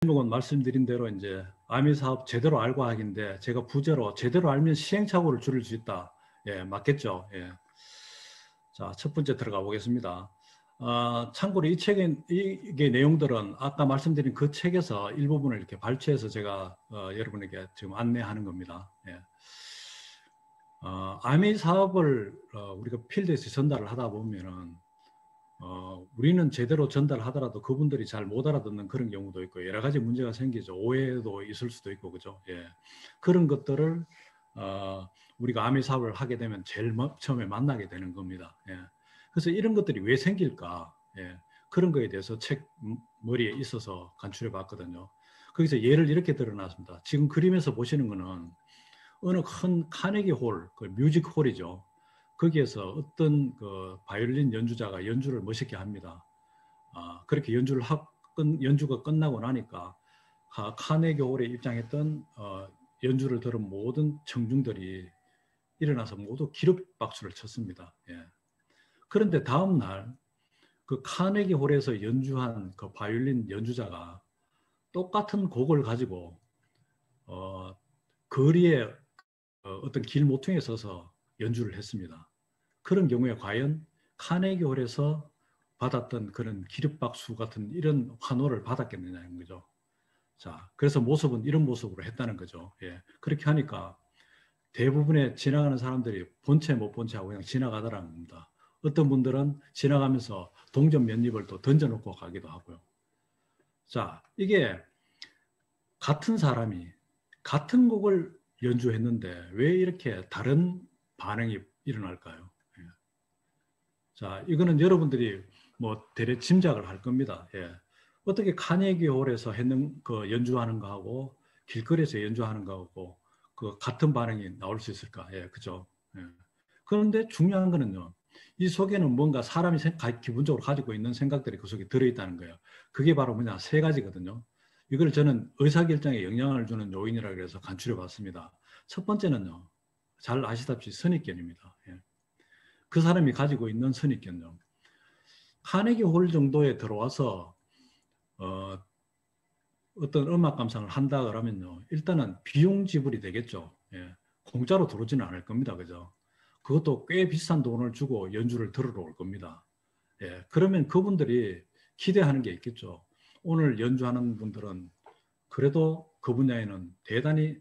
제목은 말씀드린 대로 이제 아미 사업 제대로 알고 하기인데 제가 부제로 제대로 알면 시행착오를 줄일 수 있다. 예, 맞겠죠. 예. 자, 첫 번째 들어가 보겠습니다. 참고로 이 책의 이게 내용들은 아까 말씀드린 그 책에서 일부분을 이렇게 발췌해서 제가 여러분에게 지금 안내하는 겁니다. 예. 아미 사업을 우리가 필드에서 전달을 하다 보면은 우리는 제대로 전달하더라도 그분들이 잘 못 알아듣는 그런 경우도 있고 여러 가지 문제가 생기죠. 오해도 있을 수도 있고 그죠. 예. 그런 것들을 우리가 아미 사업을 하게 되면 제일 처음에 만나게 되는 겁니다. 예. 그래서 이런 것들이 왜 생길까? 예. 그런 거에 대해서 책 머리에 있어서 간추려 봤거든요. 거기서 예를 이렇게 드러났습니다. 지금 그림에서 보시는 거는 어느 큰 카네기 홀, 그 뮤직 홀이죠. 거기에서 어떤 그 바이올린 연주자가 연주를 멋있게 합니다. 그렇게 연주가 끝나고 나니까 카네기 홀에 입장했던 연주를 들은 모든 청중들이 일어나서 모두 기립박수를 쳤습니다. 예. 그런데 다음 날 그 카네기 홀에서 연주한 그 바이올린 연주자가 똑같은 곡을 가지고 거리에 어떤 길 모퉁이에 서서 연주를 했습니다. 그런 경우에 과연 카네기 홀에서 받았던 그런 기립박수 같은 이런 환호를 받았겠느냐는 거죠. 자, 그래서 모습은 이런 모습으로 했다는 거죠. 예. 그렇게 하니까 대부분의 지나가는 사람들이 본체 못 본체하고 그냥 지나가더라는 겁니다. 어떤 분들은 지나가면서 동전 몇 입을 또 던져놓고 가기도 하고요. 자, 이게 같은 사람이 같은 곡을 연주했는데 왜 이렇게 다른 반응이 일어날까요? 예. 자, 이거는 여러분들이 뭐 대략 짐작을 할 겁니다. 예. 어떻게 카네기 홀에서 했는 그 연주하는 거하고 길거리에서 연주하는 거하고 그 같은 반응이 나올 수 있을까? 예, 그죠? 예. 그런데 중요한 거는요. 이 속에는 뭔가 사람이 기본적으로 가지고 있는 생각들이 그 속에 들어있다는 거예요. 그게 바로 뭐냐? 세 가지거든요. 이걸 저는 의사결정에 영향을 주는 요인이라고 해서 간추려 봤습니다. 첫 번째는요. 잘 아시다시피 선입견입니다. 예. 그 사람이 가지고 있는 선입견요. 카네기 홀 정도에 들어와서 어떤 음악 감상을 한다 그러면요. 일단은 비용 지불이 되겠죠. 예. 공짜로 들어오지는 않을 겁니다. 그죠? 그것도 꽤 비싼 돈을 주고 연주를 들으러 올 겁니다. 예. 그러면 그분들이 기대하는 게 있겠죠. 오늘 연주하는 분들은 그래도 그 분야에는 대단히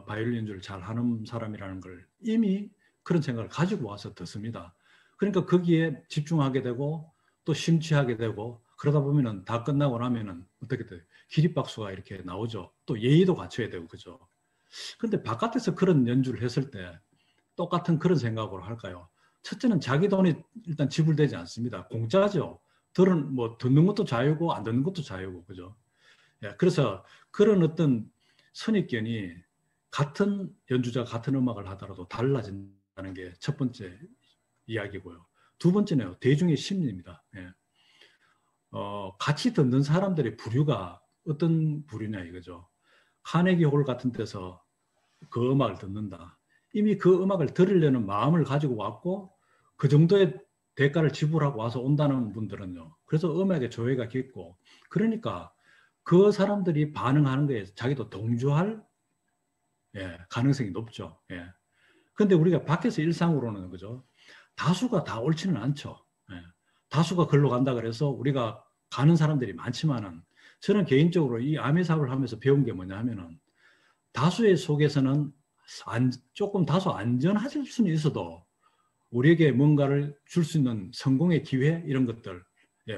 바이올린 연주를 잘하는 사람이라는 걸 이미 그런 생각을 가지고 와서 듣습니다. 그러니까 거기에 집중하게 되고 또 심취하게 되고 그러다 보면은 다 끝나고 나면은 어떻게 돼요? 기립박수가 이렇게 나오죠. 또 예의도 갖춰야 되고 그죠. 그런데 바깥에서 그런 연주를 했을 때 똑같은 그런 생각으로 할까요? 첫째는 자기 돈이 일단 지불되지 않습니다. 공짜죠. 뭐 듣는 것도 자유고 안 듣는 것도 자유고 그죠. 예, 그래서 그런 어떤 선입견이 같은 연주자 같은 음악을 하더라도 달라진다는 게 첫 번째 이야기고요. 두 번째는 대중의 심리입니다. 예. 같이 듣는 사람들의 부류가 어떤 부류냐 이거죠. 카네기 홀 같은 데서 그 음악을 듣는다. 이미 그 음악을 들으려는 마음을 가지고 왔고 그 정도의 대가를 지불하고 와서 온다는 분들은요. 그래서 음악에 조예가 깊고 그러니까 그 사람들이 반응하는 거에 자기도 동조할 가능성이 높죠. 예. 근데 우리가 밖에서 일상으로는 그죠. 다수가 다 옳지는 않죠. 예. 다수가 글로 간다 그래서 우리가 가는 사람들이 많지만은 저는 개인적으로 이 아미 사업을 하면서 배운 게 뭐냐 하면은 다수의 속에서는 조금 다소 안전하실 수는 있어도 우리에게 뭔가를 줄 수 있는 성공의 기회 이런 것들,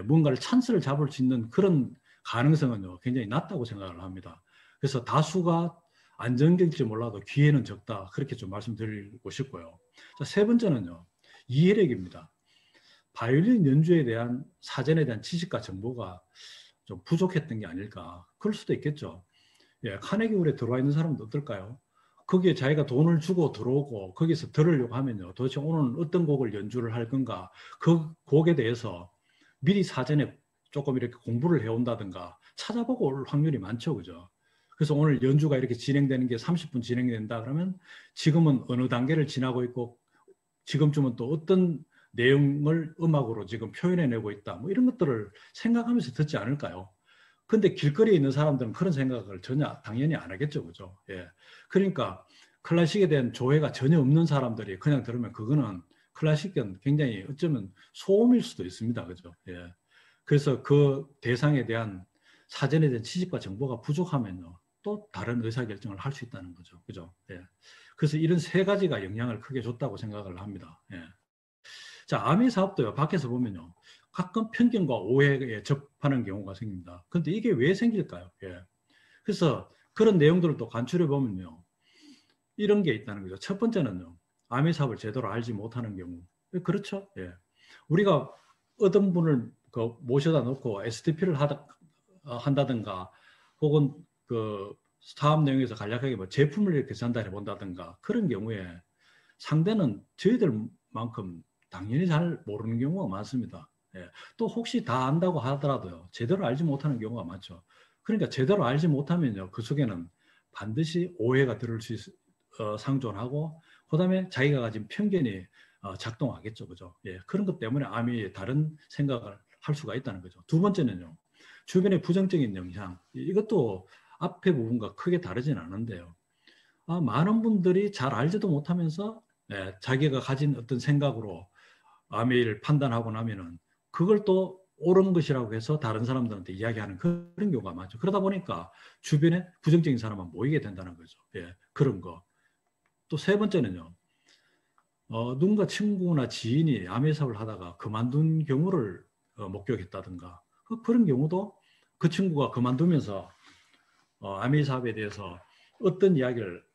뭔가를 찬스를 잡을 수 있는 그런 가능성은요, 굉장히 낮다고 생각을 합니다. 그래서 다수가 안정적일지 몰라도 기회는 적다. 그렇게 좀 말씀드리고 싶고요. 자, 세 번째는요, 이해력입니다. 바이올린 연주에 대한 사전에 대한 지식과 정보가 좀 부족했던 게 아닐까. 그럴 수도 있겠죠. 예, 카네기 홀에 들어와 있는 사람은 어떨까요? 거기에 자기가 돈을 주고 들어오고 거기서 들으려고 하면요. 도대체 오늘 어떤 곡을 연주를 할 건가? 그 곡에 대해서 미리 사전에 조금 이렇게 공부를 해온다든가 찾아보고 올 확률이 많죠. 그죠? 그래서 오늘 연주가 이렇게 진행되는 게 30분 진행된다 그러면 지금은 어느 단계를 지나고 있고 지금쯤은 또 어떤 내용을 음악으로 지금 표현해내고 있다. 뭐 이런 것들을 생각하면서 듣지 않을까요? 근데 길거리에 있는 사람들은 그런 생각을 전혀 당연히 안 하겠죠. 그죠? 예. 그러니까 클래식에 대한 조회가 전혀 없는 사람들이 그냥 들으면 그거는 클래식은 굉장히 어쩌면 소음일 수도 있습니다. 그죠? 예. 그래서 그 대상에 대한 사전에 대한 지식과 정보가 부족하면요. 또 다른 의사결정을 할 수 있다는 거죠. 그죠? 예. 그래서 이런 세 가지가 영향을 크게 줬다고 생각을 합니다. 예. 자, 아미 사업도요, 밖에서 보면요. 가끔 편견과 오해에 접하는 경우가 생깁니다. 근데 이게 왜 생길까요? 예. 그래서 그런 내용들을 또 간추려 보면요. 이런 게 있다는 거죠. 첫 번째는요. 아미 사업을 제대로 알지 못하는 경우. 그렇죠? 예. 우리가 어떤 분을 모셔다 놓고 STP를 한다든가 혹은 그 사업 내용에서 간략하게 뭐 제품을 이렇게 전달해 본다든가 그런 경우에 상대는 저희들만큼 당연히 잘 모르는 경우가 많습니다. 예. 또 혹시 다 안다고 하더라도요. 제대로 알지 못하는 경우가 많죠. 그러니까 제대로 알지 못하면요. 그 속에는 반드시 오해가 들을 수 상존하고 그다음에 자기가 가진 편견이 작동하겠죠. 그죠? 예. 그런 것 때문에 암이 다른 생각을 할 수가 있다는 거죠. 두 번째는요. 주변의 부정적인 영향. 이것도 앞에 부분과 크게 다르진 않은데요. 많은 분들이 잘 알지도 못하면서 자기가 가진 어떤 생각으로 암을 판단하고 나면은 그걸 또 옳은 것이라고 해서 다른 사람들한테 이야기하는 그런 경우가 많죠. 그러다 보니까 주변에 부정적인 사람만 모이게 된다는 거죠. 예, 그런 거. 또 세 번째는요. 누군가 친구나 지인이 암의 사업을 하다가 그만둔 경우를 목격했다든가 그런 경우도 그 친구가 그만두면서 암의 사업에 대해서 어떤 이야기를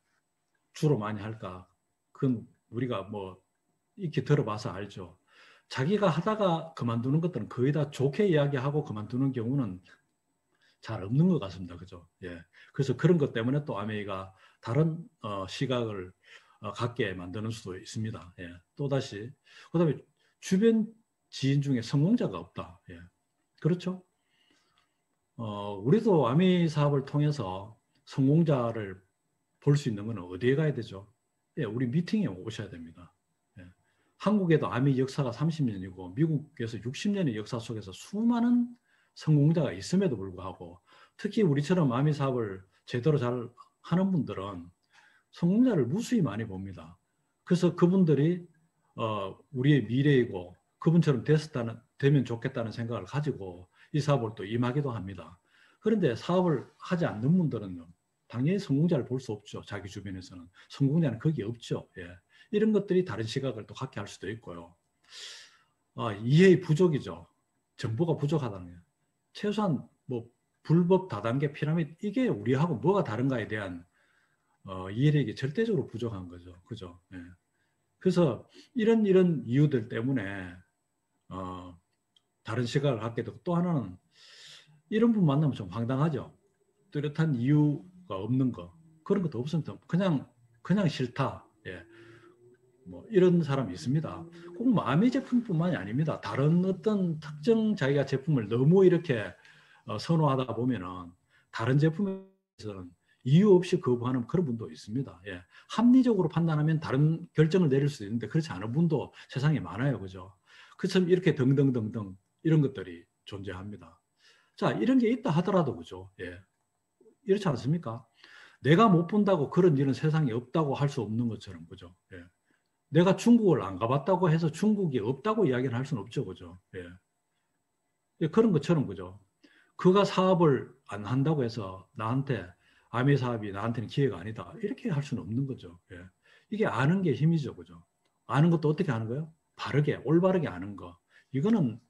주로 많이 할까? 그건 우리가 뭐 이렇게 들어봐서 알죠. 자기가 하다가 그만두는 것들은 거의 다 좋게 이야기하고 그만두는 경우는 잘 없는 것 같습니다. 그죠? 예. 그래서 그런 것 때문에 또 아메이가 다른 시각을 갖게 만드는 수도 있습니다. 예. 또다시 그다음에 주변 지인 중에 성공자가 없다. 예. 그렇죠? 우리도 아미 사업을 통해서 성공자를 볼 수 있는 건 어디에 가야 되죠? 예, 우리 미팅에 오셔야 됩니다. 예. 한국에도 아미 역사가 30년이고 미국에서 60년의 역사 속에서 수많은 성공자가 있음에도 불구하고 특히 우리처럼 아미 사업을 제대로 잘 하는 분들은 성공자를 무수히 많이 봅니다. 그래서 그분들이 우리의 미래이고 그분처럼 되면 좋겠다는 생각을 가지고 이 사업을 또 임하기도 합니다. 그런데 사업을 하지 않는 분들은요. 당연히 성공자를 볼 수 없죠. 자기 주변에서는. 성공자는 거기 없죠. 예. 이런 것들이 다른 시각을 또 갖게 할 수도 있고요. 이해의 부족이죠. 정보가 부족하다는 거예요. 최소한 뭐 불법 다단계 피라미드 이게 우리하고 뭐가 다른가에 대한 이해력이 절대적으로 부족한 거죠. 그죠? 예. 그래서 이런 이유들 때문에 어, 다른 시각을 갖게 되고 또 하나는 이런 분 만나면 좀 황당하죠. 뚜렷한 이유가 없는 거 그런 것도 없으면 그냥 싫다. 예. 뭐 이런 사람이 있습니다. 꼭 마미 제품뿐만이 아닙니다. 다른 어떤 특정 자기가 제품을 너무 이렇게 선호하다 보면은 다른 제품에서는 이유 없이 거부하는 그런 분도 있습니다. 예. 합리적으로 판단하면 다른 결정을 내릴 수 있는데 그렇지 않은 분도 세상에 많아요. 그죠? 그처럼 이렇게 등등등등 이런 것들이 존재합니다. 자, 이런 게 있다 하더라도 그죠? 예. 이렇지 않습니까? 내가 못 본다고 그런 일은 세상에 없다고 할 수 없는 것처럼 그죠? 예. 내가 중국을 안 가봤다고 해서 중국이 없다고 이야기를 할 수는 없죠. 그죠? 예. 예, 그런 것처럼 그죠? 그가 사업을 안 한다고 해서 나한테 아미 사업이 나한테는 기회가 아니다. 이렇게 할 수는 없는 거죠. 예. 이게 아는 게 힘이죠. 그죠? 아는 것도 어떻게 하는 거예요? 바르게, 올바르게 아는 거. 이거는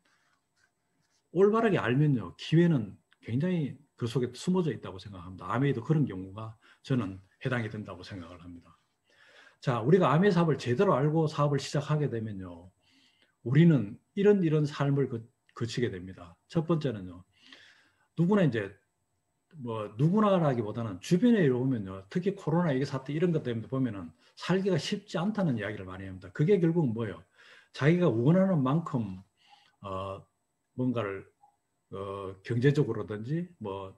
올바르게 알면요. 기회는 굉장히 그 속에 숨어져 있다고 생각합니다. 아메이도 그런 경우가 저는 해당이 된다고 생각을 합니다. 자, 우리가 아메 사업을 제대로 알고 사업을 시작하게 되면요. 우리는 이런 삶을 거치게 됩니다. 첫 번째는요. 누구나 이제 뭐 누구나라기보다는 주변에 보면요. 특히 코로나 이게 사태 이런 것 때문에 보면은 살기가 쉽지 않다는 이야기를 많이 합니다. 그게 결국은 뭐예요? 자기가 원하는 만큼 뭔가를 경제적으로든지 뭐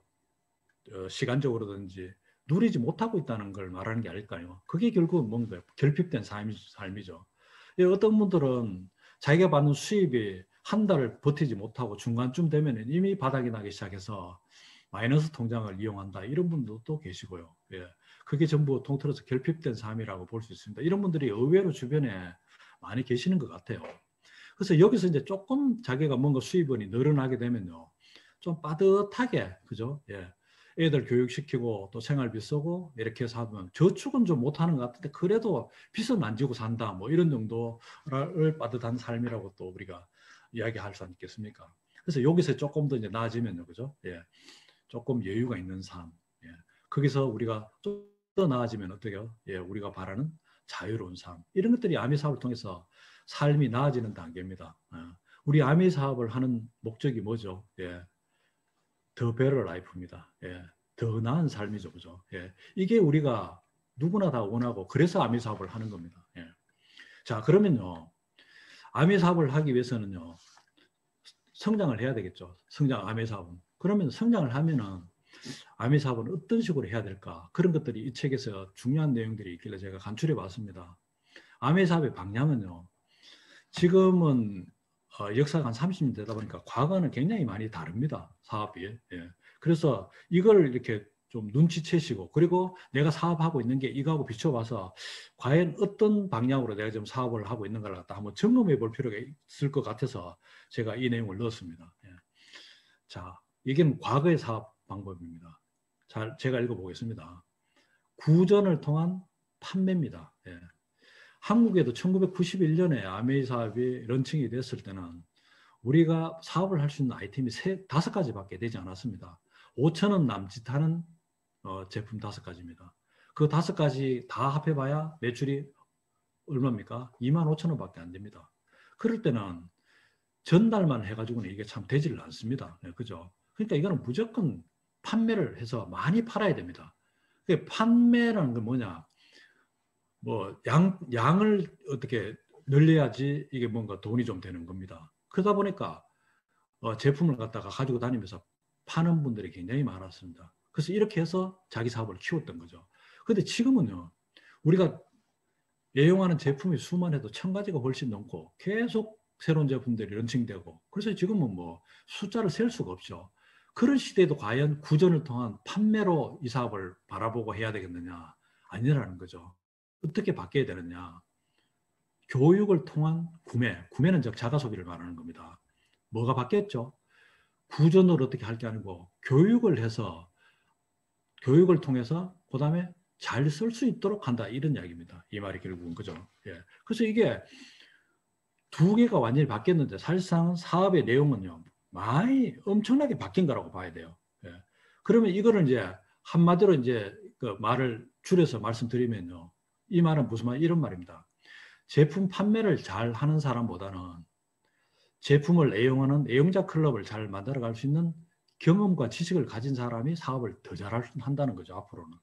시간적으로든지 누리지 못하고 있다는 걸 말하는 게 아닐까요? 그게 결국 뭔가 결핍된 삶이죠. 어떤 분들은 자기가 받는 수입이 한 달을 버티지 못하고 중간쯤 되면 이미 바닥이 나기 시작해서 마이너스 통장을 이용한다. 이런 분들도 계시고요. 예. 그게 전부 통틀어서 결핍된 삶이라고 볼 수 있습니다. 이런 분들이 의외로 주변에 많이 계시는 것 같아요. 그래서 여기서 이제 조금 자기가 뭔가 수입원이 늘어나게 되면요. 좀 빠듯하게, 그죠? 예. 애들 교육시키고 또 생활비 쓰고 이렇게 해서 하면 저축은 좀 못하는 것 같은데 그래도 빚은 안 지고 산다. 뭐 이런 정도를 빠듯한 삶이라고 또 우리가 이야기할 수 있겠습니까? 그래서 여기서 조금 더 이제 나아지면요. 그죠? 예. 조금 여유가 있는 삶. 예. 거기서 우리가 좀 더 나아지면 어떻게요? 예. 우리가 바라는 자유로운 삶. 이런 것들이 아미 사업을 통해서 삶이 나아지는 단계입니다. 우리 아미 사업을 하는 목적이 뭐죠? 예. 더 베러 라이프입니다. 예. 더 나은 삶이죠. 그죠? 예. 이게 우리가 누구나 다 원하고 그래서 아미 사업을 하는 겁니다. 예. 자, 그러면요. 아미 사업을 하기 위해서는요. 성장을 해야 되겠죠. 아미 사업은. 그러면 성장을 하면은 아미 사업은 어떤 식으로 해야 될까? 그런 것들이 이 책에서 중요한 내용들이 있길래 제가 간추려 봤습니다. 아미 사업의 방향은요. 지금은 역사가 한 30년 되다 보니까 과거는 굉장히 많이 다릅니다. 사업이. 예. 그래서 이걸 이렇게 좀 눈치채시고 그리고 내가 사업하고 있는 게 이거하고 비춰봐서 과연 어떤 방향으로 내가 지금 사업을 하고 있는가를 갖다 한번 점검해 볼 필요가 있을 것 같아서 제가 이 내용을 넣었습니다. 예. 자, 이게 과거의 사업 방법입니다. 잘 제가 읽어보겠습니다. 구전을 통한 판매입니다. 예. 한국에도 1991년에 아메이 사업이 런칭이 됐을 때는 우리가 사업을 할 수 있는 아이템이 다섯 가지밖에 되지 않았습니다. 5천 원 남짓하는 제품 다섯 가지입니다. 그 다섯 가지 다 합해봐야 매출이 얼마입니까? 2만 5천 원밖에 안 됩니다. 그럴 때는 전달만 해가지고는 이게 참 되지를 않습니다. 네, 그죠? 그러니까 이거는 무조건 판매를 해서 많이 팔아야 됩니다. 판매라는 건 뭐냐? 뭐 양을 어떻게 늘려야지 이게 뭔가 돈이 좀 되는 겁니다. 그러다 보니까 제품을 갖다가 가지고 다니면서 파는 분들이 굉장히 많았습니다. 그래서 이렇게 해서 자기 사업을 키웠던 거죠. 근데 지금은요, 우리가 애용하는 제품이 수만 해도 1,000가지가 훨씬 넘고 계속 새로운 제품들이 런칭되고 그래서 지금은 뭐 숫자를 셀 수가 없죠. 그런 시대에도 과연 구전을 통한 판매로 이 사업을 바라보고 해야 되겠느냐? 아니라는 거죠. 어떻게 바뀌어야 되느냐? 교육을 통한 구매는 즉 자가 소비를 말하는 겁니다. 뭐가 바뀌었죠? 구전으로 어떻게 할 게 아니고 교육을 통해서 그다음에 잘 쓸 수 있도록 한다 이런 이야기입니다. 이 말이 결국은 그죠? 예. 그래서 이게 두 개가 완전히 바뀌었는데 사실상 사업의 내용은요 많이 엄청나게 바뀐 거라고 봐야 돼요. 예. 그러면 이거를 이제 한마디로 이제 그 말을 줄여서 말씀드리면요, 이 말은 무슨 말 이런 말입니다. 제품 판매를 잘 하는 사람보다는 제품을 애용하는 애용자 클럽을 잘 만들어갈 수 있는 경험과 지식을 가진 사람이 사업을 더 잘한다는 거죠, 앞으로는.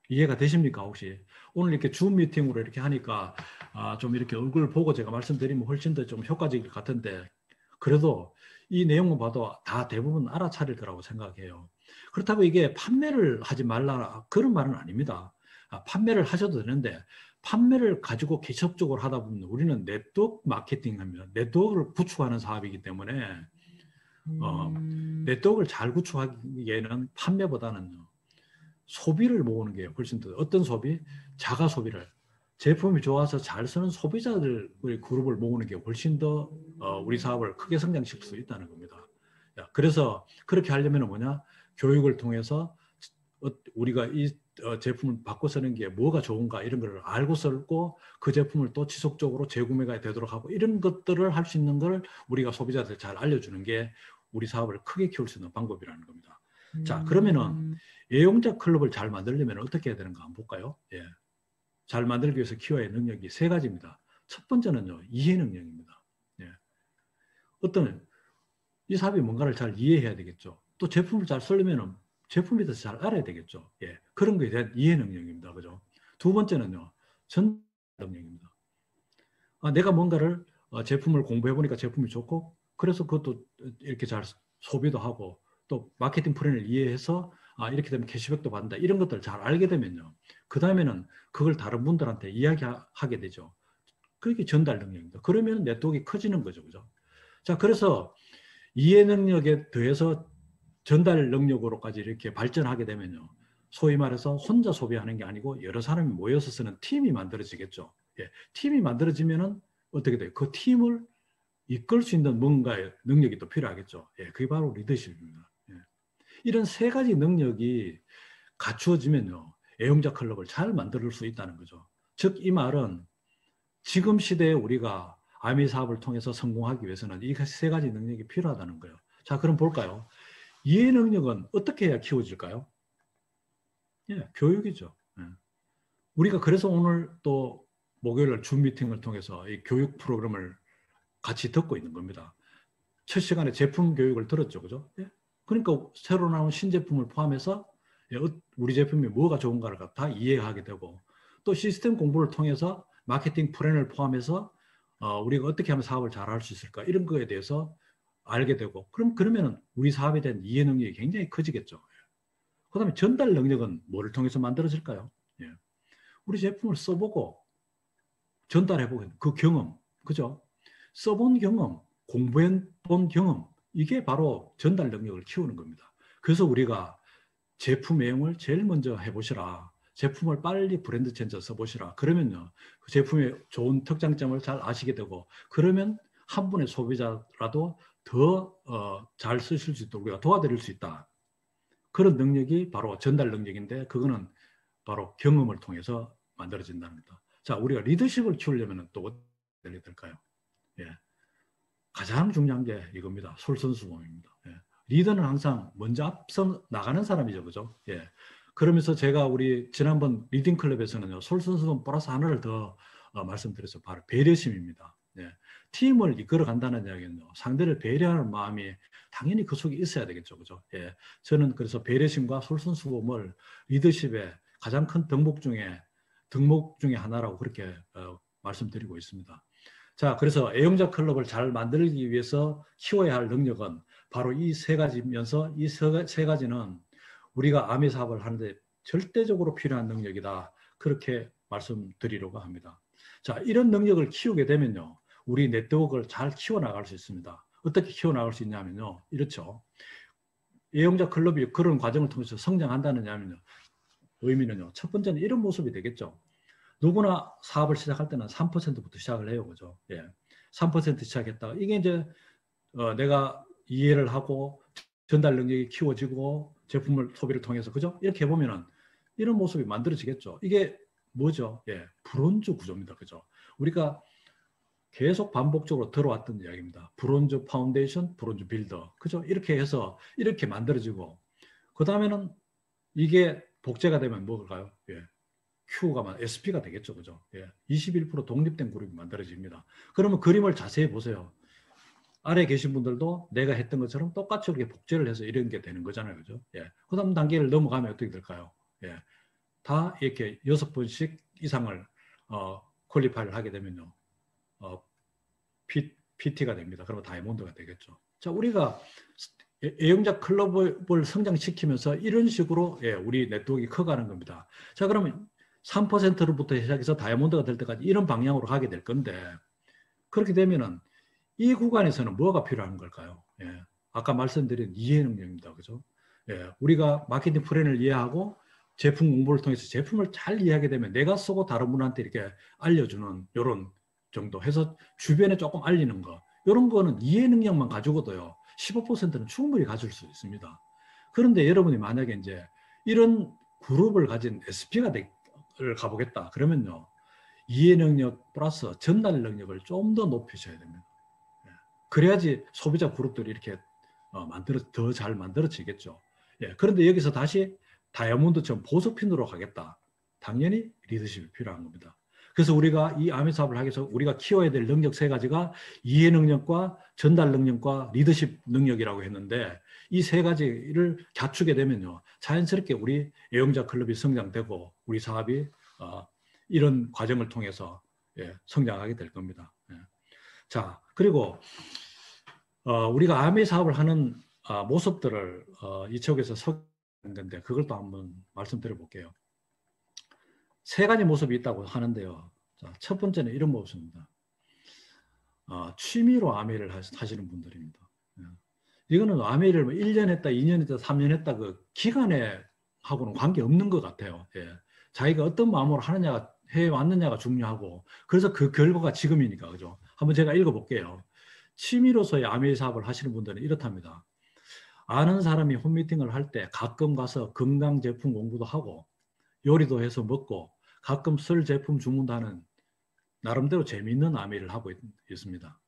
이해가 되십니까, 혹시? 오늘 이렇게 줌 미팅으로 이렇게 하니까 좀 이렇게 얼굴 보고 제가 말씀드리면 훨씬 더 좀 효과적일 것 같은데 그래도 이 내용만 봐도 다 대부분 알아차릴 거라고 생각해요. 그렇다고 이게 판매를 하지 말라 그런 말은 아닙니다. 판매를 하셔도 되는데 판매를 가지고 개척적으로 하다 보면 우리는 네트워크 마케팅하면 네트워크를 구축하는 사업이기 때문에 네트워크를 잘 구축하기에는 판매보다는 소비를 모으는 게 훨씬 더 어떤 소비? 자가 소비를 제품이 좋아서 잘 쓰는 소비자들 그룹을 모으는 게 훨씬 더 우리 사업을 크게 성장시킬 수 있다는 겁니다. 그래서 그렇게 하려면 뭐냐? 교육을 통해서 우리가 이 제품을 바꿔 쓰는 게 뭐가 좋은가 이런 걸 알고 쓰고 그 제품을 또 지속적으로 재구매가 되도록 하고 이런 것들을 할 수 있는 걸 우리가 소비자들 잘 알려주는 게 우리 사업을 크게 키울 수 있는 방법이라는 겁니다. 자, 그러면은 애용자 클럽을 잘 만들려면 어떻게 해야 되는가 한번 볼까요? 예. 잘 만들기 위해서 키워야 할 능력이 세 가지입니다. 첫 번째는요, 이해 능력입니다. 예. 어떤 이 사업이 뭔가를 잘 이해해야 되겠죠. 또 제품을 잘 쓰려면 제품에 대해서 잘 알아야 되겠죠. 예. 그런 거에 대한 이해 능력입니다. 그죠? 두 번째는요, 전 능력입니다. 내가 뭔가를 제품을 공부해 보니까 제품이 좋고 그래서 그것도 이렇게 잘 소비도 하고 또 마케팅 플랜을 이해해서 이렇게 되면 캐시백도 받는다 이런 것들을 잘 알게 되면요 그 다음에는 그걸 다른 분들한테 이야기하게 되죠. 그게 전달 능력입니다. 그러면 네트워크가 커지는 거죠. 그죠? 자, 그래서 이해 능력에 더해서 전달 능력으로까지 이렇게 발전하게 되면요. 소위 말해서 혼자 소비하는 게 아니고 여러 사람이 모여서 쓰는 팀이 만들어지겠죠. 예, 팀이 만들어지면은 어떻게 돼요? 그 팀을 이끌 수 있는 뭔가의 능력이 또 필요하겠죠. 예, 그게 바로 리더십입니다. 예. 이런 세 가지 능력이 갖추어지면요. 애용자 클럽을 잘 만들 수 있다는 거죠. 즉, 이 말은 지금 시대에 우리가 아미 사업을 통해서 성공하기 위해서는 이 세 가지 능력이 필요하다는 거예요. 자, 그럼 볼까요? 이해 능력은 어떻게 해야 키워질까요? 예, 교육이죠. 예. 우리가 그래서 오늘 또 목요일 줌 미팅을 통해서 이 교육 프로그램을 같이 듣고 있는 겁니다. 첫 시간에 제품 교육을 들었죠. 그죠? 예? 그러니까 새로 나온 신제품을 포함해서 우리 제품이 뭐가 좋은가를 다 이해하게 되고 또 시스템 공부를 통해서 마케팅 플랜을 포함해서 우리가 어떻게 하면 사업을 잘 할 수 있을까 이런 거에 대해서 알게 되고 그러면은 우리 사업에 대한 이해 능력이 굉장히 커지겠죠. 그다음에 전달 능력은 뭐를 통해서 만들어질까요? 예. 우리 제품을 써보고 전달해보고 그 경험, 그죠? 써본 경험, 공부해본 경험, 이게 바로 전달 능력을 키우는 겁니다. 그래서 우리가 제품 애용을 제일 먼저 해보시라. 제품을 빨리 브랜드 체인저 써보시라. 그러면요, 그 제품의 좋은 특장점을 잘 아시게 되고, 그러면 한 분의 소비자라도 더 잘 쓰실 수 있도록 우리가 도와드릴 수 있다. 그런 능력이 바로 전달 능력인데, 그거는 바로 경험을 통해서 만들어진다는 겁니다. 자, 우리가 리더십을 키우려면 또 어떻게 될까요? 예. 가장 중요한 게 이겁니다. 솔선수범입니다. 예. 리더는 항상 먼저 앞서 나가는 사람이죠. 그죠? 예. 그러면서 제가 우리 지난번 리딩 클럽에서는요, 솔선수범 플러스 하나를 더 말씀드렸어요. 바로 배려심입니다. 예. 팀을 이끌어 간다는 이야기는요, 상대를 배려하는 마음이 당연히 그 속에 있어야 되겠죠. 그죠? 예. 저는 그래서 배려심과 솔선수범을 리더십의 가장 큰 덕목 중에 하나라고 그렇게 말씀드리고 있습니다. 자, 그래서 애용자 클럽을 잘 만들기 위해서 키워야 할 능력은 바로 이 세 가지면서 이 세 가지는 우리가 아미 사업을 하는데 절대적으로 필요한 능력이다. 그렇게 말씀드리려고 합니다. 자, 이런 능력을 키우게 되면요. 우리 네트워크를 잘 키워나갈 수 있습니다. 어떻게 키워나갈 수 있냐면요. 이렇죠. 애용자 클럽이 그런 과정을 통해서 성장한다는 의미는요. 첫 번째는 이런 모습이 되겠죠. 누구나 사업을 시작할 때는 3%부터 시작을 해요. 그죠? 예. 3% 시작했다가 이게 이제 내가 이해를 하고 전달 능력이 키워지고 제품을 소비를 통해서 그죠? 이렇게 해보면은 이런 모습이 만들어지겠죠. 이게 뭐죠? 예. 브론즈 구조입니다. 그죠? 우리가 계속 반복적으로 들어왔던 이야기입니다. 브론즈 파운데이션, 브론즈 빌더. 그죠? 이렇게 해서 이렇게 만들어지고 그 다음에는 이게 복제가 되면 뭘까요? 예. Q가 SP가 되겠죠. 그죠? 예. 21% 독립된 그룹이 만들어집니다. 그러면 그림을 자세히 보세요. 아래에 계신 분들도 내가 했던 것처럼 똑같이 이렇게 복제를 해서 이런 게 되는 거잖아요. 그죠? 예. 그 다음 단계를 넘어가면 어떻게 될까요? 예. 다 이렇게 6번씩 이상을 퀄리파이를 하게 되면요. PT가 됩니다. 그러면 다이아몬드가 되겠죠. 자, 우리가 애용자 클럽을 성장시키면서 이런 식으로 우리 네트워크가 커가는 겁니다. 자, 그러면 3%로부터 시작해서 다이아몬드가 될 때까지 이런 방향으로 가게 될 건데 그렇게 되면은 이 구간에서는 뭐가 필요한 걸까요? 예. 아까 말씀드린 이해 능력입니다. 그죠? 예. 우리가 마케팅 플랜을 이해하고 제품 공부를 통해서 제품을 잘 이해하게 되면 내가 쓰고 다른 분한테 이렇게 알려주는 이런 정도 해서 주변에 조금 알리는 거 이런 거는 이해 능력만 가지고도요 15%는 충분히 가질 수 있습니다. 그런데 여러분이 만약에 이제 이런 그룹을 가진 SP가 가보겠다 그러면요 이해 능력 플러스 전달 능력을 좀 더 높이셔야 됩니다. 그래야지 소비자 그룹들이 이렇게 더 잘 만들어지겠죠. 예, 그런데 여기서 다시 다이아몬드처럼 보석핀으로 가겠다. 당연히 리더십이 필요한 겁니다. 그래서 우리가 이 아미 사업을 하기 위해서 우리가 키워야 될 능력 세 가지가 이해 능력과 전달 능력과 리더십 능력이라고 했는데 이 세 가지를 갖추게 되면요. 자연스럽게 우리 애용자 클럽이 성장되고 우리 사업이 이런 과정을 통해서 성장하게 될 겁니다. 예. 자, 그리고 우리가 아미 사업을 하는 모습들을 이 책에서 소개한 건데 그걸 또 한번 말씀드려 볼게요. 세 가지 모습이 있다고 하는데요. 자, 첫 번째는 이런 모습입니다. 취미로 아미를 하시는 분들입니다. 이거는 아메이를 뭐 1년 했다, 2년 했다, 3년 했다 그 기간에 하고는 관계없는 것 같아요. 예. 자기가 어떤 마음으로 하느냐가 해왔느냐가 중요하고 그래서 그 결과가 지금이니까 그죠. 한번 제가 읽어볼게요. 취미로서의 아메이 사업을 하시는 분들은 이렇답니다. 아는 사람이 홈미팅을 할 때 가끔 가서 건강 제품 공부도 하고 요리도 해서 먹고 가끔 쓸 제품 주문도 하는 나름대로 재미있는 아메이를 하고 있습니다.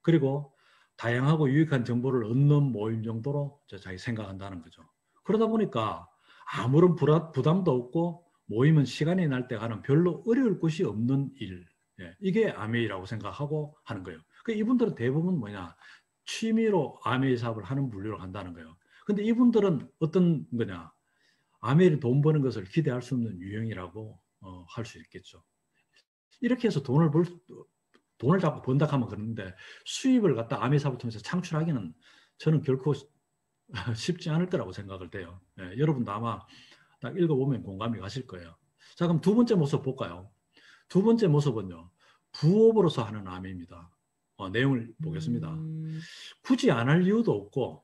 그리고 다양하고 유익한 정보를 얻는 모임 정도로 자기 생각한다는 거죠. 그러다 보니까 아무런 부담도 없고 모임은 시간이 날 때 하는 별로 어려울 것이 없는 일. 예, 이게 아메이라고 생각하고 하는 거예요. 그러니까 이분들은 대부분 뭐냐 취미로 아메이 사업을 하는 분류로 간다는 거예요. 근데 이분들은 어떤 거냐 아메이를 돈 버는 것을 기대할 수 없는 유형이라고 할 수 있겠죠. 이렇게 해서 돈을 자꾸 번다 하면 그러는데 수입을 갖다 아메이 사업을 통해서 창출하기는 저는 결코 쉽지 않을 거라고 생각을 돼요. 예, 여러분도 아마 딱 읽어보면 공감이 가실 거예요. 자, 그럼 두 번째 모습 볼까요? 두 번째 모습은요. 부업으로서 하는 아메입니다. 내용을 보겠습니다. 굳이 안 할 이유도 없고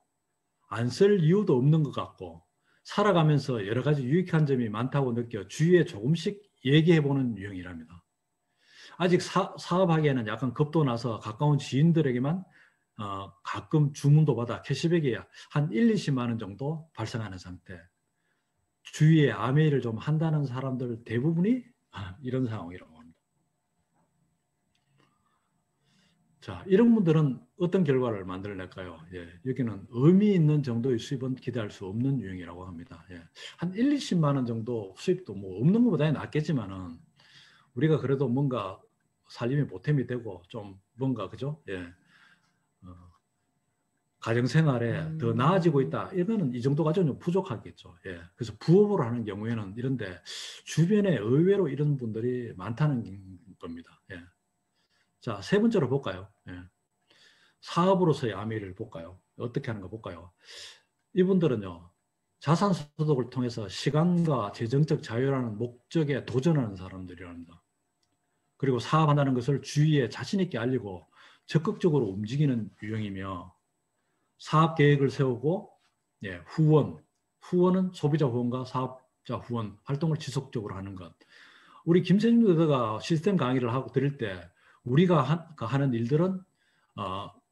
안 쓸 이유도 없는 것 같고 살아가면서 여러 가지 유익한 점이 많다고 느껴 주위에 조금씩 얘기해보는 유형이랍니다. 아직 사업하기에는 약간 겁도 나서 가까운 지인들에게만 가끔 주문도 받아 캐시백이 한 1, 20만 원 정도 발생하는 상태. 주위에 아메이를 좀 한다는 사람들 대부분이 이런 상황이라고 합니다. 자, 이런 분들은 어떤 결과를 만들어낼까요? 예, 여기는 의미 있는 정도의 수입은 기대할 수 없는 유형이라고 합니다. 예, 한 1, 20만 원 정도 수입도 뭐 없는 것보다 낫겠지만은 우리가 그래도 뭔가 살림의 보탬이 되고 좀 뭔가 그죠? 예, 가정생활에 더 나아지고 있다. 이거는 이 정도 가지고는 부족하겠죠. 예. 그래서 부업으로 하는 경우에는 이런데 주변에 의외로 이런 분들이 많다는 겁니다. 예. 자, 세 번째로 볼까요? 예. 사업으로서의 아미를 볼까요? 어떻게 하는가 볼까요? 이분들은요, 자산 소득을 통해서 시간과 재정적 자유라는 목적에 도전하는 사람들이랍니다. 그리고 사업한다는 것을 주위에 자신 있게 알리고 적극적으로 움직이는 유형이며 사업 계획을 세우고 예, 후원은 소비자 후원과 사업자 후원 활동을 지속적으로 하는 것. 우리 김세중 대표가 시스템 강의를 하고 드릴 때 우리가 하는 일들은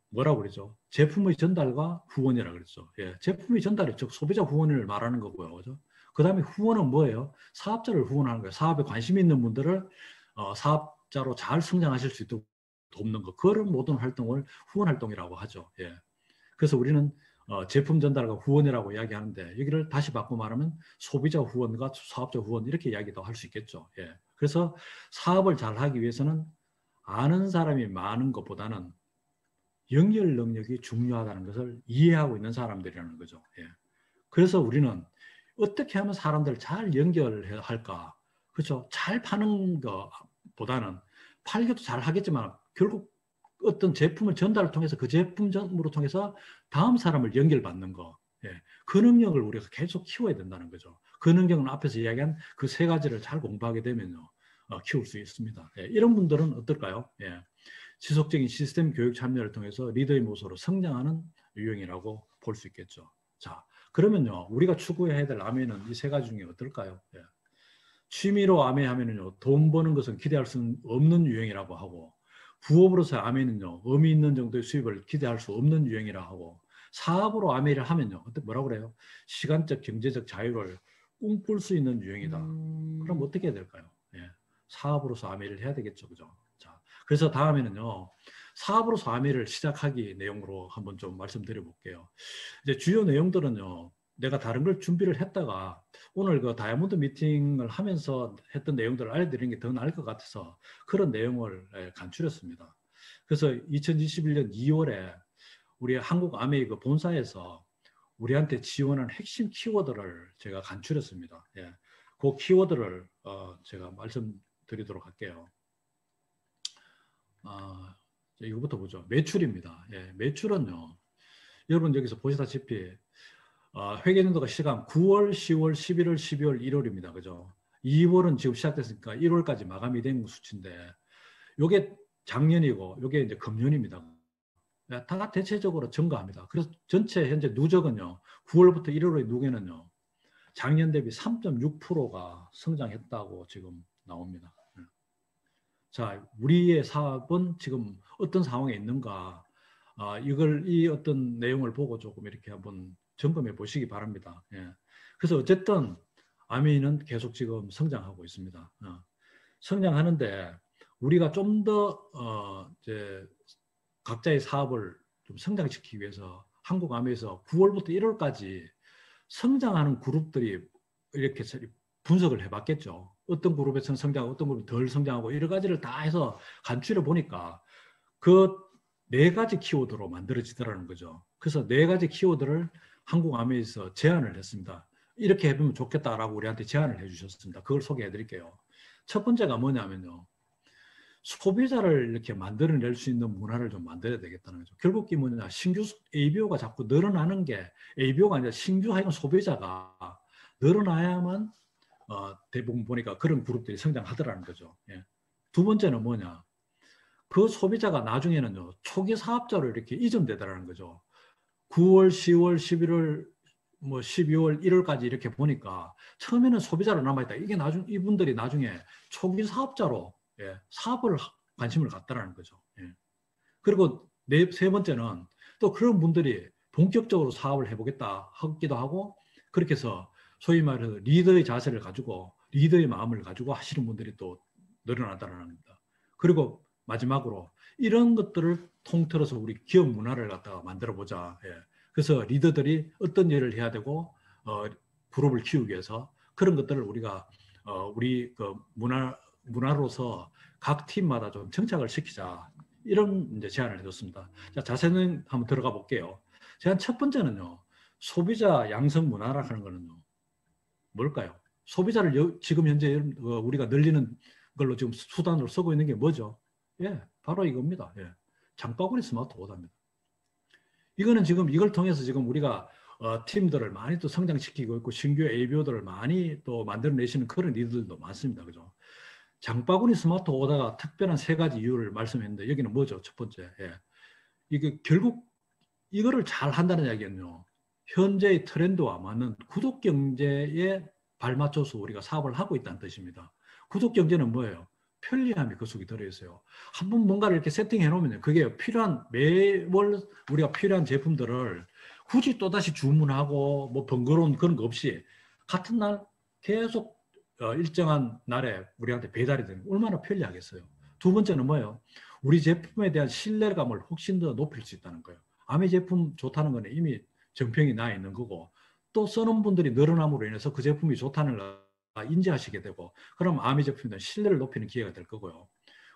뭐라고 그러죠? 제품의 전달과 후원이라고 그랬죠. 예, 제품의 전달이 즉 소비자 후원을 말하는 거고요. 그죠? 그 다음에 후원은 뭐예요? 사업자를 후원하는 거예요. 사업에 관심 있는 분들을 사업자로 잘 성장하실 수 있도록 돕는 것. 그런 모든 활동을 후원 활동이라고 하죠. 예. 그래서 우리는 제품 전달과 후원이라고 이야기하는데 여기를 다시 바꿔 말하면 소비자 후원과 사업자 후원 이렇게 이야기도 할 수 있겠죠. 예. 그래서 사업을 잘 하기 위해서는 아는 사람이 많은 것보다는 연결 능력이 중요하다는 것을 이해하고 있는 사람들이라는 거죠. 예. 그래서 우리는 어떻게 하면 사람들을 잘 연결할까? 그렇죠. 잘 파는 것보다는 팔기도 잘 하겠지만 결국 어떤 제품을 전달을 통해서 그 제품으로 통해서 다음 사람을 연결받는 거. 예. 그 능력을 우리가 계속 키워야 된다는 거죠. 그 능력은 앞에서 이야기한 그 세 가지를 잘 공부하게 되면요. 키울 수 있습니다. 예. 이런 분들은 어떨까요? 예. 지속적인 시스템 교육 참여를 통해서 리더의 모습으로 성장하는 유형이라고 볼 수 있겠죠. 자, 그러면요. 우리가 추구해야 될 아메는 이 세 가지 중에 어떨까요? 예. 취미로 아메 하면은요. 돈 버는 것은 기대할 수 없는 유형이라고 하고 부업으로서 아메는요. 의미 있는 정도의 수입을 기대할 수 없는 유형이라 하고 사업으로 아메를 하면요. 뭐라고 그래요? 시간적 경제적 자유를 꿈꿀 수 있는 유형이다. 그럼 어떻게 해야 될까요? 예. 사업으로서 아메를 해야 되겠죠. 그죠? 자, 그래서 다음에는요. 사업으로서 아메를 시작하기 내용으로 한번 좀 말씀드려 볼게요. 이제 주요 내용들은요. 내가 다른 걸 준비를 했다가 오늘 그 다이아몬드 미팅을 하면서 했던 내용들을 알려드리는 게 더 나을 것 같아서 그런 내용을 간추렸습니다. 그래서 2021년 2월에 우리 한국 아메이 그 본사에서 우리한테 지원한 핵심 키워드를 제가 간추렸습니다. 예. 그 키워드를 제가 말씀드리도록 할게요. 이거부터 보죠. 매출입니다. 예. 매출은요. 여러분 여기서 보시다시피 회계연도가 시간 9월, 10월, 11월, 12월, 1월입니다. 그죠? 2월은 지금 시작됐으니까 1월까지 마감이 된 수치인데 요게 작년이고 요게 이제 금년입니다. 다 대체적으로 증가합니다. 그래서 전체 현재 누적은요, 9월부터 1월의 누계는요, 작년 대비 3.6%가 성장했다고 지금 나옵니다. 자, 우리의 사업은 지금 어떤 상황에 있는가, 이 어떤 내용을 보고 조금 이렇게 한번 점검해 보시기 바랍니다. 예. 그래서 어쨌든 아미는 계속 지금 성장하고 있습니다. 성장하는데 우리가 좀 더 이제 각자의 사업을 좀 성장시키기 위해서 한국 아미에서 9월부터 1월까지 성장하는 그룹들이 이렇게 분석을 해봤겠죠. 어떤 그룹에서는 성장하고 어떤 그룹이 덜 성장하고 여러 가지를 다 해서 간추려 보니까 그 네 가지 키워드로 만들어지더라는 거죠. 그래서 네 가지 키워드를 한국 아미에서 제안을 했습니다. 이렇게 해보면 좋겠다라고 우리한테 제안을 해주셨습니다. 그걸 소개해 드릴게요. 첫 번째가 뭐냐면요. 소비자를 이렇게 만들어낼 수 있는 문화를 좀 만들어야 되겠다는 거죠. 결국 이 뭐냐, 신규 ABO가 자꾸 늘어나는 게 ABO가 아니라 신규 하여간 소비자가 늘어나야만 대부분 보니까 그런 그룹들이 성장하더라는 거죠. 예. 두 번째는 뭐냐, 그 소비자가 나중에는요 초기 사업자로 이렇게 이전되더라는 거죠. 9월, 10월, 11월, 뭐 12월, 1월까지 이렇게 보니까 처음에는 소비자로 남아있다. 이게 이분들이 나중에 초기 사업자로 사업을 관심을 갖더라는 거죠. 예. 그리고 세 번째는 또 그런 분들이 본격적으로 사업을 해보겠다 하기도 하고 그렇게 해서 소위 말해서 리더의 자세를 가지고 리더의 마음을 가지고 하시는 분들이 또 늘어나다는 겁니다. 그리고 마지막으로 이런 것들을 통틀어서 우리 기업 문화를 갖다가 만들어 보자. 예. 그래서 리더들이 어떤 일을 해야 되고 그룹을 키우기 위해서 그런 것들을 우리가 우리 그 문화로서 각 팀마다 좀 정착을 시키자. 이런 이제 제안을 해줬습니다. 자, 자세는 한번 들어가 볼게요. 제안 첫 번째는요. 소비자 양성 문화라 하는 거는요. 뭘까요? 소비자를 지금 현재 우리가 늘리는 걸로 지금 수단으로 쓰고 있는 게 뭐죠? 예, 바로 이겁니다. 예. 장바구니 스마트 오더입니다. 이거는 지금 이걸 통해서 지금 우리가 팀들을 많이 또 성장시키고 있고 신규 ABO들을 많이 또 만들어내시는 그런 리더들도 많습니다. 그죠? 장바구니 스마트 오더가 특별한 세 가지 이유를 말씀했는데 여기는 뭐죠? 첫 번째. 예. 이게 결국 이거를 잘 한다는 이야기는요. 현재의 트렌드와 맞는 구독 경제에 발맞춰서 우리가 사업을 하고 있다는 뜻입니다. 구독 경제는 뭐예요? 편리함이 그 속에 들어있어요. 한번 뭔가를 이렇게 세팅해 놓으면 그게 필요한 매월 우리가 필요한 제품들을 굳이 또다시 주문하고 뭐 번거로운 그런 거 없이 같은 날 계속 일정한 날에 우리한테 배달이 되는 거 얼마나 편리하겠어요. 두 번째는 뭐예요? 우리 제품에 대한 신뢰감을 훨씬 더 높일 수 있다는 거예요. 아미 제품 좋다는 거는 이미 정평이 나 있는 거고 또 쓰는 분들이 늘어남으로 인해서 그 제품이 좋다는 걸 인지하시게 되고 그럼 아미 제품에 대한 신뢰를 높이는 기회가 될 거고요.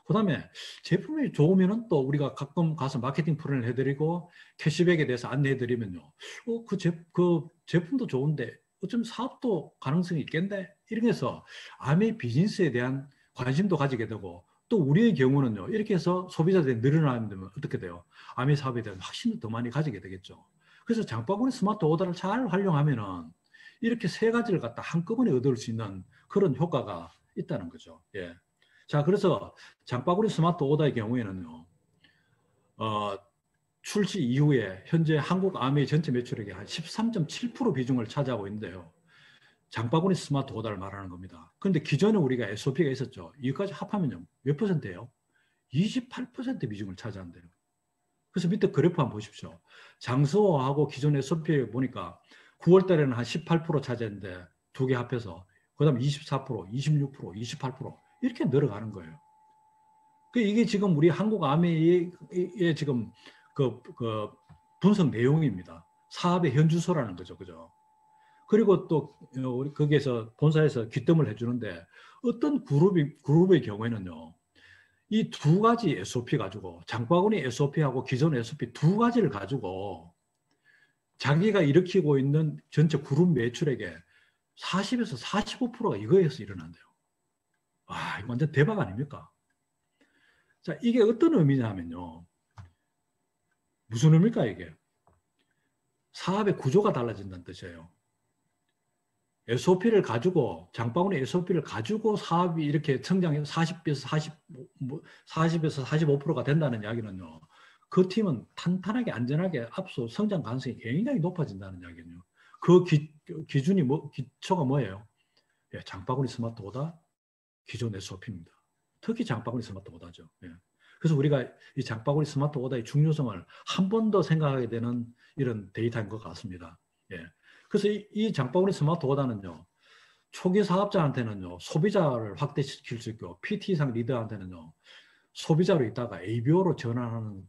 그 다음에 제품이 좋으면은 또 우리가 가끔 가서 마케팅 프로그램을 해드리고 캐시백에 대해서 안내해드리면요. 그 제품도 좋은데 어쩌면 사업도 가능성이 있겠네? 이렇게 해서 아미 비즈니스에 대한 관심도 가지게 되고 또 우리의 경우는요. 이렇게 해서 소비자들이 늘어나면 어떻게 돼요? 아미 사업에 대한 확신도 더 많이 가지게 되겠죠. 그래서 장바구니 스마트 오더를 잘 활용하면은 이렇게 세 가지를 갖다 한꺼번에 얻을 수 있는 그런 효과가 있다는 거죠. 예. 자, 그래서 장바구니 스마트 오더의 경우에는요, 출시 이후에 현재 한국 아미 전체 매출액의 한 13.7% 비중을 차지하고 있는데요. 장바구니 스마트 오더를 말하는 겁니다. 그런데 기존에 우리가 SOP가 있었죠. 이것까지 합하면요. 몇 %예요? 28% 비중을 차지한대요. 그래서 밑에 그래프 한번 보십시오. 장수호하고 기존 SOP 보니까 9월 달에는 한 18% 차지했는데 두 개 합해서 그 다음 24%, 26%, 28% 이렇게 늘어가는 거예요. 이게 지금 우리 한국 아미의 지금 그 분석 내용입니다. 사업의 현주소라는 거죠. 그죠? 그리고 또 우리 거기에서 본사에서 귀뜸을 해주는데 어떤 그룹의 경우에는요. 이 두 가지 SOP 가지고 장바구니 SOP하고 기존 SOP 두 가지를 가지고 자기가 일으키고 있는 전체 그룹 매출액의 40에서 45%가 이거에서 일어난대요. 와, 이거 완전 대박 아닙니까? 자, 이게 어떤 의미냐면요. 무슨 의미일까, 이게? 사업의 구조가 달라진다는 뜻이에요. SOP를 가지고, 장바구니 SOP를 가지고 사업이 이렇게 성장해서 40에서 45%가 된다는 이야기는요. 그 팀은 탄탄하게 안전하게 앞서 성장 가능성이 굉장히 높아진다는 이야기예요. 그 기준이 기초가 뭐예요? 예, 장바구니 스마트보다 기존 SOP입니다. 특히 장바구니 스마트보다죠. 예. 그래서 우리가 이 장바구니 스마트보다의 중요성을 한 번 더 생각하게 되는 이런 데이터인 것 같습니다. 예. 그래서 이 장바구니 스마트보다는요, 초기 사업자한테는요, 소비자를 확대시킬 수 있고, PT 이상 리더한테는요, 소비자로 있다가 ABO로 전환하는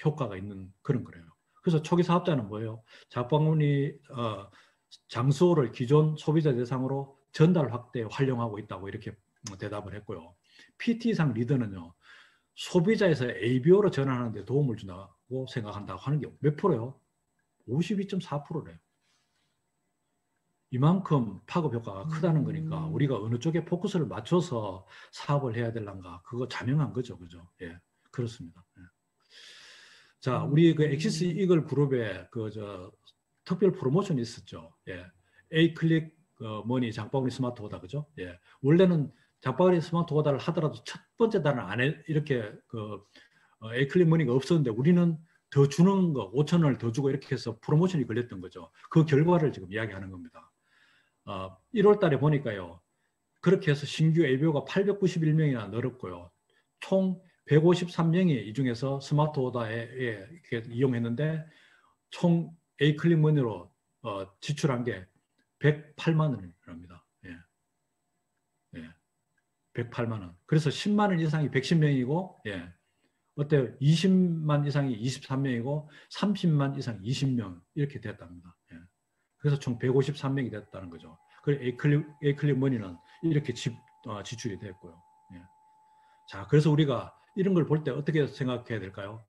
효과가 있는 그런 거래요. 그래서 초기 사업자는 뭐예요? 장바구니 장수호를 기존 소비자 대상으로 전달 확대 활용하고 있다고 이렇게 대답을 했고요. PT 이상 리더는요, 소비자에서 ABO로 전환하는 데 도움을 준다고 생각한다고 하는 게 몇 프로요? 52.4%래요. 이만큼 파급 효과가 크다는 거니까 우리가 어느 쪽에 포커스를 맞춰서 사업을 해야 될란가, 그거 자명한 거죠. 그죠? 예, 그렇습니다. 예. 자, 우리 그 엑시스 이글 그룹에 특별 프로모션이 있었죠. 예. A 클릭 머니 장바구니 스마트 오다, 그죠? 예. 원래는 장바구니 스마트 오다를 하더라도 첫 번째 달은 안에 이렇게 A 클릭 머니가 없었는데 우리는 더 주는 거 5천 원을 더 주고 이렇게 해서 프로모션이 걸렸던 거죠. 그 결과를 지금 이야기하는 겁니다. 1월 달에 보니까요. 그렇게 해서 신규 ABO가 891명이나 늘었고요. 총 153명이 이 중에서 스마트 오다에 이용했는데 총 A 클릭 머니로 지출한 게 108만 원입니다. 예. 예. 108만 원. 그래서 10만 원 이상이 110명이고, 예. 어때요? 20만 이상이 23명이고, 30만 이상이 20명 이렇게 됐답니다. 예. 그래서 총 153명이 됐다는 거죠. 그리고 A 클릭 머니는 이렇게 지출이 됐고요. 예. 자, 그래서 우리가 이런 걸 볼 때 어떻게 생각해야 될까요?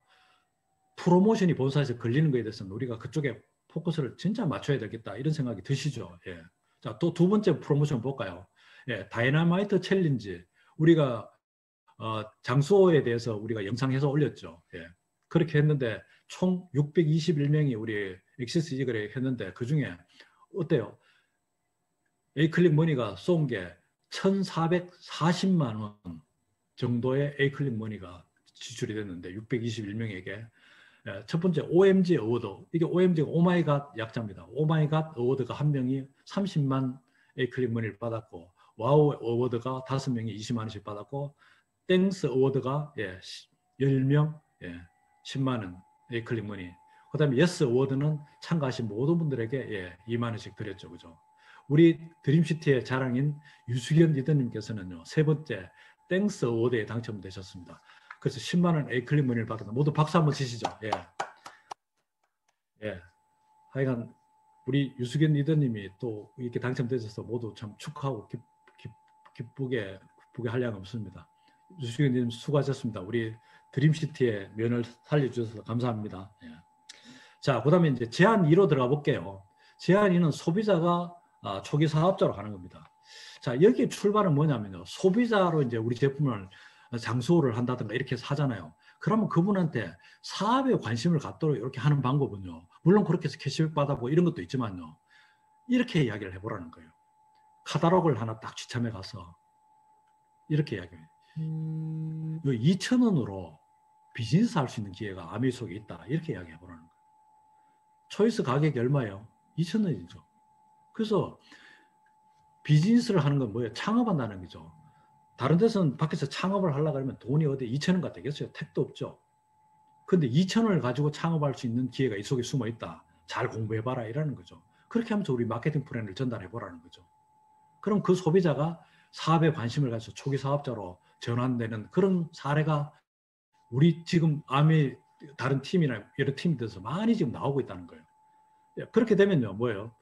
프로모션이 본사에서 걸리는 거에 대해서는 우리가 그쪽에 포커스를 진짜 맞춰야 되겠다, 이런 생각이 드시죠. 예. 자, 또 두 번째 프로모션 볼까요? 예, 다이너마이트 챌린지. 우리가 장소에 대해서 우리가 영상해서 올렸죠. 예. 그렇게 했는데 총 621명이 우리 엑시스 이글에 했는데 그 중에 어때요? A 클릭 머니가 쏜 게 1,440만 원 정도의 A 클릭 머니가 지출이 됐는데 621명에게 첫 번째 OMG 어워드, 이게 OMG가 오마이갓 약자입니다. 오마이갓 어워드가 한 명이 30만 A 클릭 머니를 받았고, 와우 어워드가 5명이 20만 원씩 받았고, 땡스 어워드가 10명 10만 원 A 클릭 머니, 그 다음에 예스 어워드는 참가하신 모든 분들에게 2만 원씩 드렸죠. 그죠? 우리 드림시티의 자랑인 유수견 리더님께서는요, 세 번째 땡스 어워드에 당첨되셨습니다. 그래서 10만 원 A 클릭 머니를 받았다. 모두 박수 한번 치시죠. 예. 예. 하여간 우리 유수견 리더님이 또 이렇게 당첨되셔서 모두 참 축하하고 기쁘게 할 양 없습니다. 유수견 리더님 수고하셨습니다. 우리 드림시티의 면을 살려주셔서 감사합니다. 예. 자, 그다음에 이제 제안 2로 들어가 볼게요. 제안 2는 소비자가 초기 사업자로 가는 겁니다. 자, 여기 출발은 뭐냐면요, 소비자로 이제 우리 제품을 장수를 한다든가 이렇게 해서 하잖아요. 그러면 그분한테 사업에 관심을 갖도록 이렇게 하는 방법은요, 물론 그렇게 해서 캐시백 받아보고 이런 것도 있지만요, 이렇게 이야기를 해보라는 거예요. 카탈로그를 하나 딱 취참해 가서 이렇게 이야기해요. 2,000원으로 비즈니스 할 수 있는 기회가 아메이 속에 있다, 이렇게 이야기해 보라는 거예요. 초이스 가격이 얼마예요? 2,000원이죠. 그래서 비즈니스를 하는 건 뭐예요? 창업한다는 거죠. 다른 데서는 밖에서 창업을 하려고 하면 돈이 어디 2,000원가 되겠어요? 택도 없죠. 근데 2,000원을 가지고 창업할 수 있는 기회가 이 속에 숨어 있다. 잘 공부해봐라, 이라는 거죠. 그렇게 하면서 우리 마케팅 플랜을 전달해보라는 거죠. 그럼 그 소비자가 사업에 관심을 가져서 초기 사업자로 전환되는 그런 사례가 우리 지금 아미 다른 팀이나 여러 팀에 대해서 많이 지금 나오고 있다는 거예요. 그렇게 되면요, 뭐예요?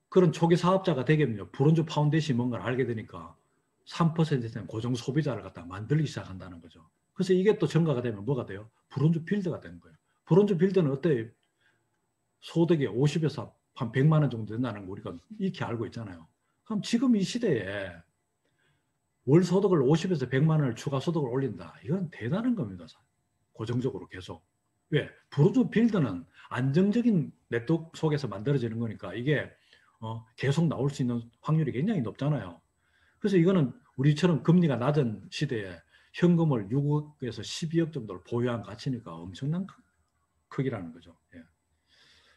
그런 초기 사업자가 되겠네요. 브론즈 파운데이션이 뭔가를 알게 되니까 3% 이상 고정 소비자를 갖다 만들기 시작한다는 거죠. 그래서 이게 또 증가가 되면 뭐가 돼요? 브론즈 빌드가 되는 거예요. 브론즈 빌드는 어때요? 소득이 50에서 한 100만 원 정도 된다는 거 우리가 익히 알고 있잖아요. 그럼 지금 이 시대에 월 소득을 50에서 100만 원을 추가 소득을 올린다. 이건 대단한 겁니다. 고정적으로 계속. 왜? 브론즈 빌드는 안정적인 네트워크 속에서 만들어지는 거니까 이게 계속 나올 수 있는 확률이 굉장히 높잖아요. 그래서 이거는 우리처럼 금리가 낮은 시대에 현금을 6억에서 12억 정도를 보유한 가치니까 엄청난 크기라는 거죠. 예.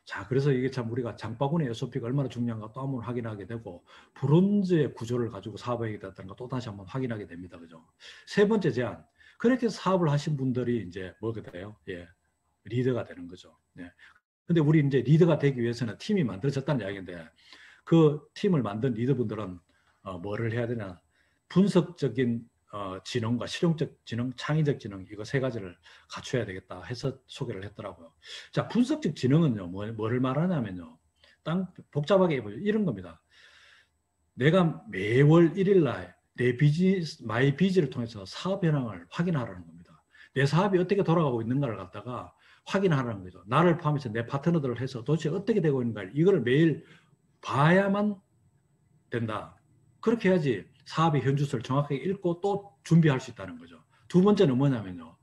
자, 그래서 이게 참 우리가 장바구니 SOP가 얼마나 중요한가 또 한번 확인하게 되고, 브론즈의 구조를 가지고 사업하게 됐다는 거 또 다시 한번 확인하게 됩니다. 그죠? 세 번째 제안. 그렇게 사업을 하신 분들이 이제 뭐가 돼요? 예. 리더가 되는 거죠. 예. 근데 우리 이제 리더가 되기 위해서는 팀이 만들어졌다는 이야기인데, 그 팀을 만든 리더분들은 뭐를 해야 되냐? 분석적인 지능과 실용적 지능, 창의적 지능, 이거 세 가지를 갖춰야 되겠다 해서 소개를 했더라고요. 자, 분석적 지능은요, 뭐를 말하냐면요. 복잡하게 해보죠. 이런 겁니다. 내가 매월 1일 날 내 비즈니스, 마이 비즈를 통해서 사업 현황을 확인하라는 겁니다. 내 사업이 어떻게 돌아가고 있는가를 갖다가 확인하라는 거죠. 나를 포함해서 내 파트너들을 해서 도대체 어떻게 되고 있는가, 이거를 매일 봐야만 된다. 그렇게 해야지 사업의 현주소를 정확하게 읽고 또 준비할 수 있다는 거죠. 두 번째는 뭐냐면요.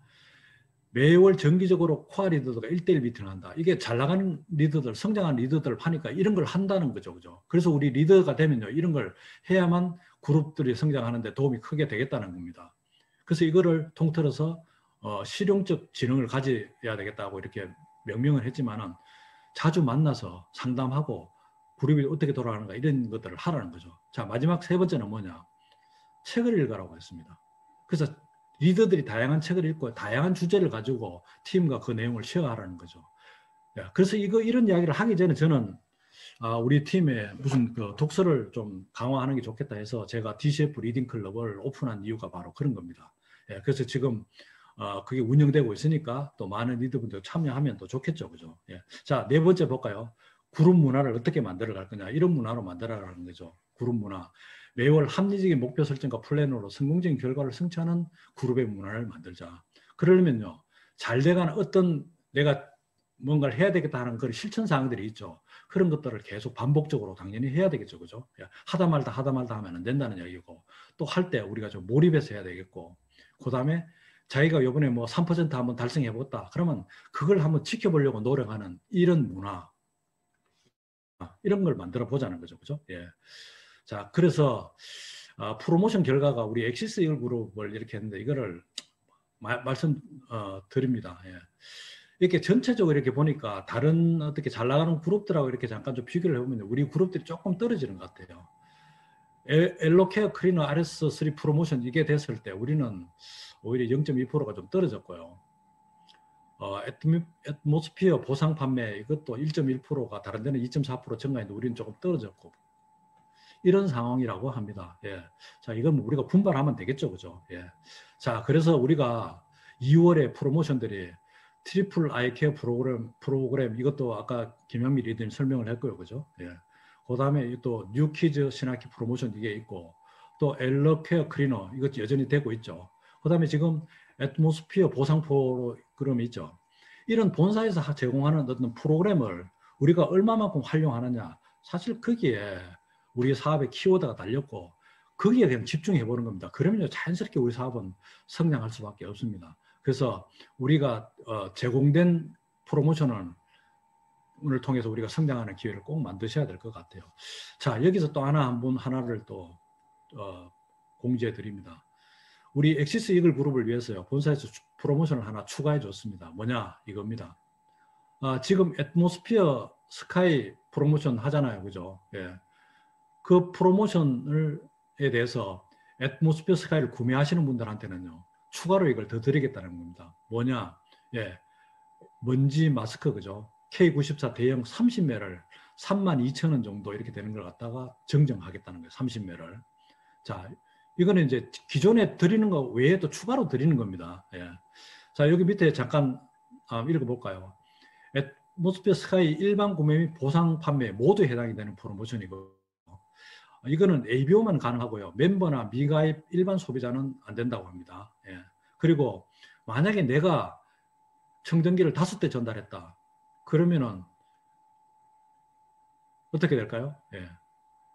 매월 정기적으로 코어 리더들과 1대1 미팅을 한다. 이게 잘 나가는 리더들, 성장하는 리더들을 파니까 이런 걸 한다는 거죠. 그죠? 그래서 우리 리더가 되면요. 이런 걸 해야만 그룹들이 성장하는데 도움이 크게 되겠다는 겁니다. 그래서 이거를 통틀어서 실용적 지능을 가져야 되겠다고 이렇게 명명을 했지만은 자주 만나서 상담하고 그룹이 어떻게 돌아가는가 이런 것들을 하라는 거죠. 자, 마지막 세 번째는 뭐냐? 책을 읽으라고 했습니다. 그래서 리더들이 다양한 책을 읽고 다양한 주제를 가지고 팀과 그 내용을 쉐어하라는 거죠. 그래서 이런 이야기를 하기 전에 저는 우리 팀에 무슨 그 독서를 좀 강화하는 게 좋겠다 해서 제가 DCF 리딩 클럽을 오픈한 이유가 바로 그런 겁니다. 그래서 지금 그게 운영되고 있으니까 또 많은 리더분들 참여하면 더 좋겠죠. 그죠? 자, 네 번째 볼까요? 그룹 문화를 어떻게 만들어 갈 거냐. 이런 문화로 만들어가는 거죠. 그룹 문화. 매월 합리적인 목표 설정과 플랜으로 성공적인 결과를 성취하는 그룹의 문화를 만들자. 그러려면요. 잘 돼가는 어떤 내가 뭔가를 해야 되겠다 하는 그런 실천 사항들이 있죠. 그런 것들을 계속 반복적으로 당연히 해야 되겠죠. 그죠? 하다 말다 하면 안 된다는 이야기고, 또 할 때 우리가 좀 몰입해서 해야 되겠고, 그 다음에 자기가 이번에 뭐 3% 한번 달성해봤다. 그러면 그걸 한번 지켜보려고 노력하는 이런 문화, 이런 걸 만들어 보자는 거죠. 그죠? 예. 자, 그래서 프로모션 결과가 우리 엑시스 그룹을 이렇게 했는데 이거를 말씀 드립니다. 예. 이렇게 전체적으로 이렇게 보니까 다른 어떻게 잘 나가는 그룹들하고 이렇게 잠깐 좀 비교를 해보면 우리 그룹들이 조금 떨어지는 것 같아요. 엘로케어 클리너 RS3 프로모션 이게 됐을 때 우리는 오히려 0.2%가 좀 떨어졌고요. 애트모스피어 보상 판매 이것도 1.1%가 다른 데는 2.4% 증가했는데 우리는 조금 떨어졌고 이런 상황이라고 합니다. 예. 자, 이건 우리가 분발하면 되겠죠. 그죠? 예. 자, 그래서 우리가 2월에 프로모션들이 트리플 아이케어 프로그램 이것도 아까 김영미 리더님 설명을 했고요. 그죠? 예. 그 다음에 또 뉴키즈 시나키 프로모션 이게 있고 또 엘러케어 클리너 이것 여전히 되고 있죠. 그 다음에 지금 애트모스피어 보상 프로그램이 있죠. 이런 본사에서 제공하는 어떤 프로그램을 우리가 얼마만큼 활용하느냐 사실 거기에 우리 사업의 키워드가 달렸고 거기에 그냥 집중해 보는 겁니다. 그러면 자연스럽게 우리 사업은 성장할 수밖에 없습니다. 그래서 우리가 제공된 프로모션을 통해서 우리가 성장하는 기회를 꼭 만드셔야 될 것 같아요. 자, 여기서 또 하나를 또 공지해 드립니다. 우리 엑시스 이글 그룹을 위해서요. 본사에서 프로모션을 하나 추가해 줬습니다. 뭐냐 이겁니다. 지금 애트모스피어 스카이 프로모션 하잖아요. 그죠? 예. 그 프로모션에 대해서 애트모스피어 스카이를 구매하시는 분들한테는요. 추가로 이걸 더 드리겠다는 겁니다. 뭐냐? 예. 먼지 마스크 그죠? K94 대형 30매를 32,000원 정도 이렇게 되는 걸 갖다가 정정하겠다는 거예요. 30매를. 자, 이거는 이제 기존에 드리는 거 외에 또 추가로 드리는 겁니다. 예. 자, 여기 밑에 잠깐 읽어볼까요? 애트모스피어 스카이 일반 구매 및 보상 판매 모두 해당이 되는 프로모션이고 이거는 ABO만 가능하고요. 멤버나 미가입 일반 소비자는 안 된다고 합니다. 예. 그리고 만약에 내가 청정기를 5대 전달했다. 그러면은 어떻게 될까요? 예.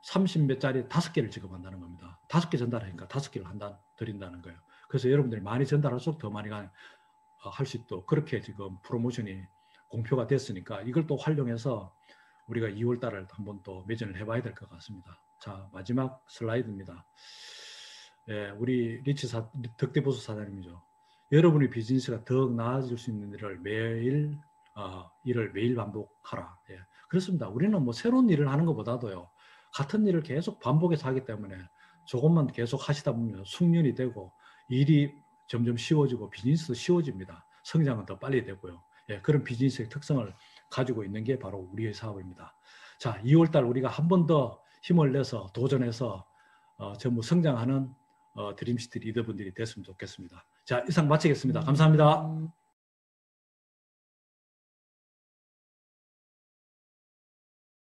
30매짜리 5개를 지급한다는 겁니다. 5개 전달하니까 5개를 드린다는 거예요. 그래서 여러분들이 많이 전달할수록 더 많이 할 수 있도록 그렇게 지금 프로모션이 공표가 됐으니까 이걸 또 활용해서 우리가 2월 달을 한번 또 매진을 해봐야 될 것 같습니다. 자, 마지막 슬라이드입니다. 예, 우리 덕대보수 사장님이죠. 여러분의 비즈니스가 더욱 나아질 수 있는 일을 매일 반복하라. 예, 그렇습니다. 우리는 뭐 새로운 일을 하는 것보다도요, 같은 일을 계속 반복해서 하기 때문에 조금만 계속 하시다 보면 숙련이 되고 일이 점점 쉬워지고 비즈니스도 쉬워집니다. 성장은 더 빨리 되고요. 예, 그런 비즈니스의 특성을 가지고 있는 게 바로 우리의 사업입니다. 자, 2월달 우리가 한 번 더 힘을 내서 도전해서 전부 성장하는 드림시티 리더분들이 됐으면 좋겠습니다. 자, 이상 마치겠습니다. 감사합니다.